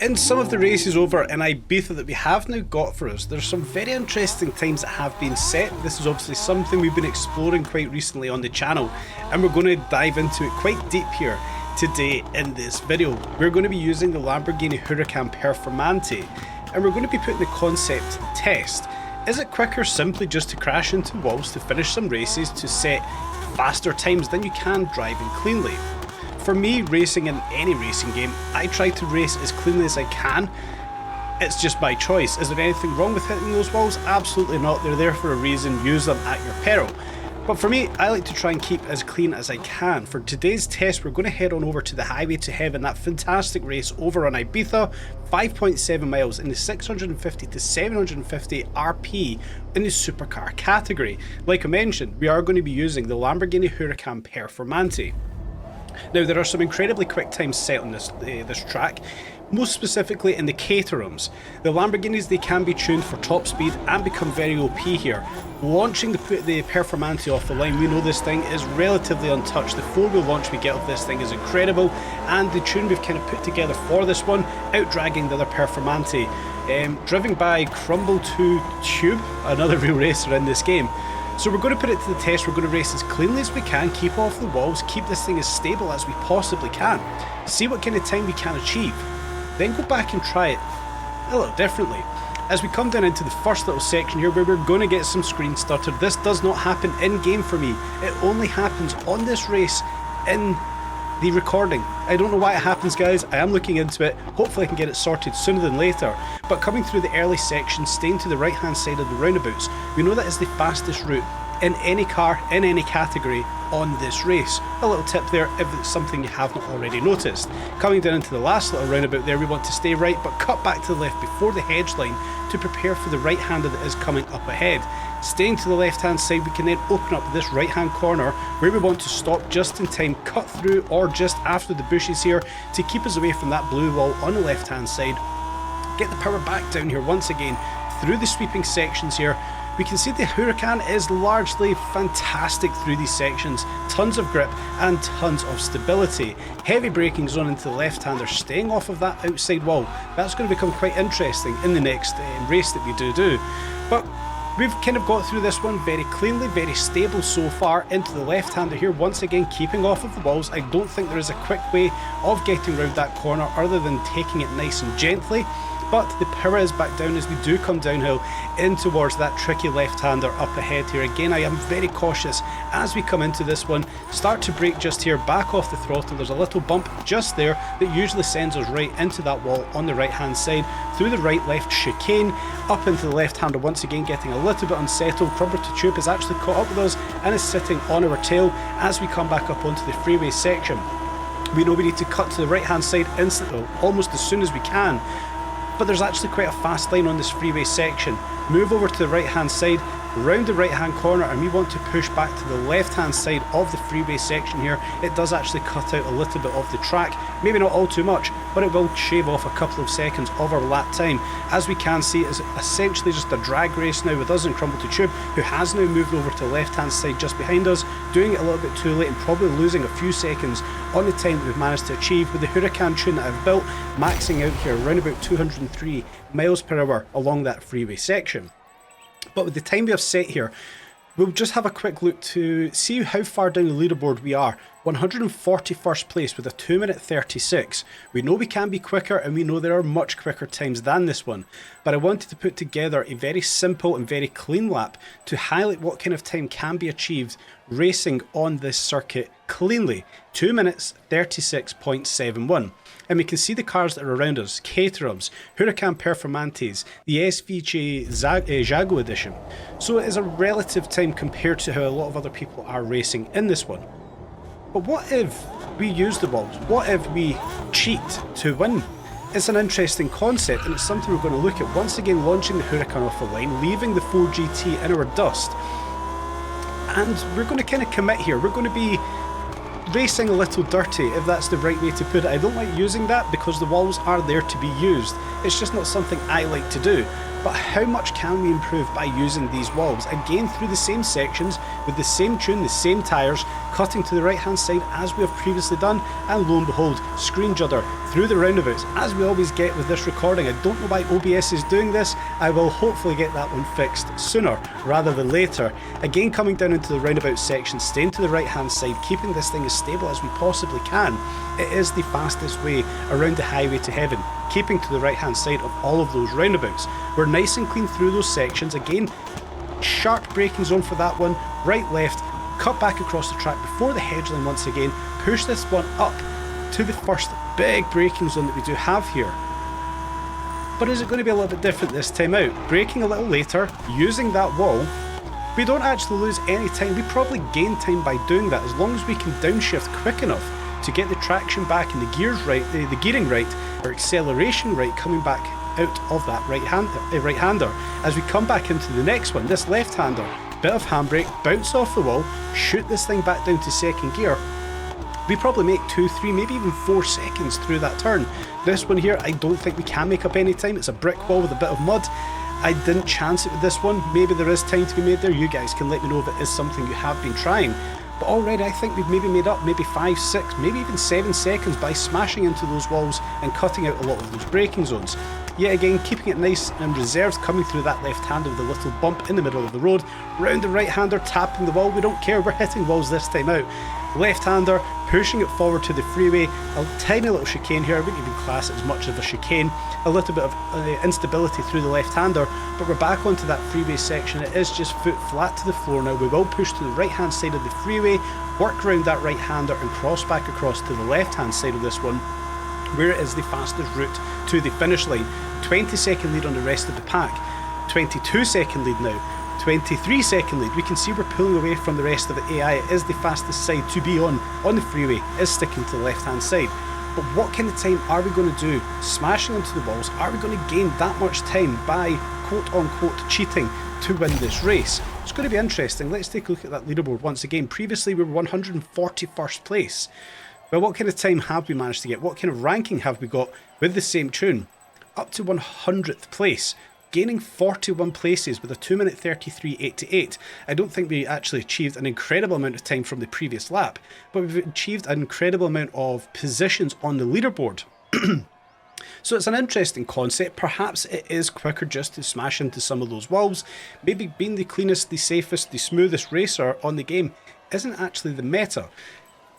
In some of the races over in Ibiza that we have now got for us, there's some very interesting times that have been set. This is obviously something we've been exploring quite recently on the channel, and we're going to dive into it quite deep here today in this video. We're going to be using the Lamborghini Huracan Performante, and we're going to be putting the concept to the test. Is it quicker simply just to crash into walls to finish some races to set faster times than you can driving cleanly? For me, racing in any racing game, I try to race as cleanly as I can. It's just my choice. Is there anything wrong with hitting those walls? Absolutely not. They're there for a reason. Use them at your peril. But for me, I like to try and keep as clean as I can. For today's test, we're going to head on over to the Highway to Heaven, that fantastic race over on Ibiza, 5.7 miles in the 650 to 750 RP in the supercar category. Like I mentioned, we are going to be using the Lamborghini Huracan Performante. Now, there are some incredibly quick times set on this track, most specifically in the caterhams. The Lamborghinis, they can be tuned for top speed and become very OP here. Launching the Performante off the line, we know this thing is relatively untouched. The four-wheel launch we get of this thing is incredible, and the tune we've kind of put together for this one, out-dragging the other Performante. Driven by Crumble 2 Tube, another real racer in this game. So we're going to put it to the test. We're going to race as cleanly as we can, keep off the walls, keep this thing as stable as we possibly can, see what kind of time we can achieve, then go back and try it a little differently. As we come down into the first little section here where we're going to get some screen stutter, this does not happen in game for me. It only happens on this race in the recording. I don't know why it happens, guys. I am looking into it. Hopefully I can get it sorted sooner than later. But coming through the early section, staying to the right hand side of the roundabouts, we know that is the fastest route in any car, in any category on this race. A little tip there if it's something you haven't already noticed. Coming down into the last little roundabout there, we want to stay right but cut back to the left before the hedge line to prepare for the right hander that is coming up ahead. Staying to the left hand side, we can then open up this right hand corner where we want to stop just in time, cut through or just after the bushes here to keep us away from that blue wall on the left hand side. Get the power back down here once again through the sweeping sections here. We can see the Huracan is largely fantastic through these sections, tons of grip and tons of stability. Heavy braking zone into the left hander, staying off of that outside wall. That's going to become quite interesting in the next race that we do. But we've kind of got through this one very cleanly, very stable so far. Into the left hander here, once again keeping off of the walls. I don't think there is a quick way of getting around that corner other than taking it nice and gently. But the power is back down as we do come downhill in towards that tricky left-hander up ahead here. Again, I am very cautious as we come into this one. Start to brake just here, back off the throttle. There's a little bump just there that usually sends us right into that wall on the right-hand side. Through the right-left chicane, up into the left-hander once again, getting a little bit unsettled. Crumble 2 Tube has actually caught up with us and is sitting on our tail as we come back up onto the freeway section. We know we need to cut to the right-hand side instantly, almost as soon as we can. But there's actually quite a fast line on this freeway section. Move over to the right hand side, round the right hand corner, and we want to push back to the left hand side of the freeway section here. It does actually cut out a little bit of the track, maybe not all too much, but it will shave off a couple of seconds of our lap time. As we can see, it's essentially just a drag race now with us and Crumble 2 Tube, who has now moved over to the left hand side just behind us, doing it a little bit too late and probably losing a few seconds on the time that we've managed to achieve with the Huracan tune that I've built, maxing out here around about 203 miles per hour along that freeway section. But with the time we have set here, we'll just have a quick look to see how far down the leaderboard we are. 141st place with a 2 minute 36. We know we can be quicker and we know there are much quicker times than this one. But I wanted to put together a very simple and very clean lap to highlight what kind of time can be achieved racing on this circuit cleanly. 2 minutes 36.71. And we can see the cars that are around us: Caterhams, Huracan Performantes, the SVJ Jago edition. So it is a relative time compared to how a lot of other people are racing in this one. But what if we use the walls? What if we cheat to win? It's an interesting concept, and it's something we're going to look at. Once again, launching the Huracan off the line, leaving the 4GT in our dust. And we're going to kind of commit here. We're going to be racing a little dirty, if that's the right way to put it. I don't like using that because the walls are there to be used. It's just not something I like to do. But how much can we improve by using these walls? Again, through the same sections, with the same tune, the same tyres, cutting to the right hand side as we have previously done, and lo and behold, screen judder through the roundabouts, as we always get with this recording. I don't know why OBS is doing this. I will hopefully get that one fixed sooner rather than later. Again, coming down into the roundabout section, staying to the right hand side, keeping this thing as stable as we possibly can. It is the fastest way around the highway to heaven, keeping to the right hand side of all of those roundabouts. We're nice and clean through those sections. Again, sharp braking zone for that one, right, left, cut back across the track before the hedge line once again, push this one up to the first big braking zone that we do have here. But is it going to be a little bit different this time out? Braking a little later, using that wall, we don't actually lose any time. We probably gain time by doing that, as long as we can downshift quick enough to get the traction back and the gears right, the gearing right, or acceleration right, coming back out of that right-hander. As we come back into the next one, this left-hander, bit of handbrake, bounce off the wall, shoot this thing back down to second gear. We probably make 2, 3, maybe even 4 seconds through that turn. This one here, I don't think we can make up any time. It's a brick wall with a bit of mud. I didn't chance it with this one. Maybe there is time to be made there. You guys can let me know if it is something you have been trying. But already I think we've maybe made up maybe 5, 6, maybe even 7 seconds by smashing into those walls and cutting out a lot of those braking zones. Yet again, keeping it nice and reserved, coming through that left hand with a little bump in the middle of the road. Round the right hander, tapping the wall. We don't care, we're hitting walls this time out. Left hander, pushing it forward to the freeway. A tiny little chicane here. I wouldn't even class it as much of a chicane. A little bit of instability through the left hander, but we're back onto that freeway section. It is just foot flat to the floor now. We will push to the right hand side of the freeway, work around that right hander and cross back across to the left hand side of this one, where it is the fastest route to the finish line. 20-second lead on the rest of the pack. 22-second lead now. 23-second lead. We can see we're pulling away from the rest of the AI. It is the fastest side to be on the freeway, is sticking to the left hand side. But what kind of time are we going to do smashing into the walls? Are we going to gain that much time by quote unquote cheating to win this race? It's going to be interesting. Let's take a look at that leaderboard once again. Previously we were 141st place. Well, what kind of time have we managed to get? What kind of ranking have we got with the same tune? Up to 100th place, gaining 41 places with a 2 minute 33.88. I don't think we actually achieved an incredible amount of time from the previous lap, but we've achieved an incredible amount of positions on the leaderboard. So it's an interesting concept. Perhaps it is quicker just to smash into some of those walls. Maybe being the cleanest, the safest, the smoothest racer on the game isn't actually the meta.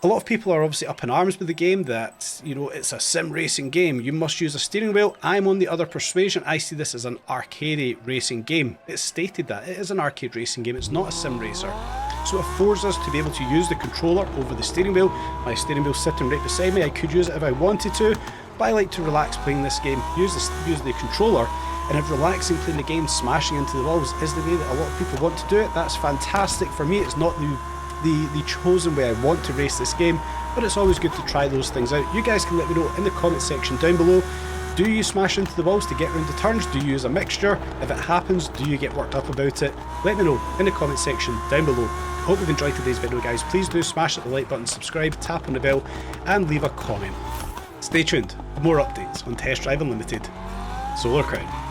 A lot of people are obviously up in arms with the game that, you know, it's a sim racing game. You must use a steering wheel. I'm on the other persuasion. I see this as an arcade racing game. It's stated that it is an arcade racing game. It's not a sim racer. So it affords us to be able to use the controller over the steering wheel. My steering wheel's sitting right beside me. I could use it if I wanted to, but I like to relax playing this game, use the controller. And if relaxing playing the game, smashing into the walls is the way that a lot of people want to do it, that's fantastic. For me, it's not the chosen way I want to race this game, but it's always good to try those things out. You guys can let me know in the comment section down below. Do you smash into the walls to get around the turns? Do you use a mixture? If it happens, do you get worked up about it? Let me know in the comment section down below. Hope you've enjoyed today's video, guys. Please do smash the like button, subscribe, tap on the bell, and leave a comment. Stay tuned for more updates on Test Drive Unlimited Solar Crown.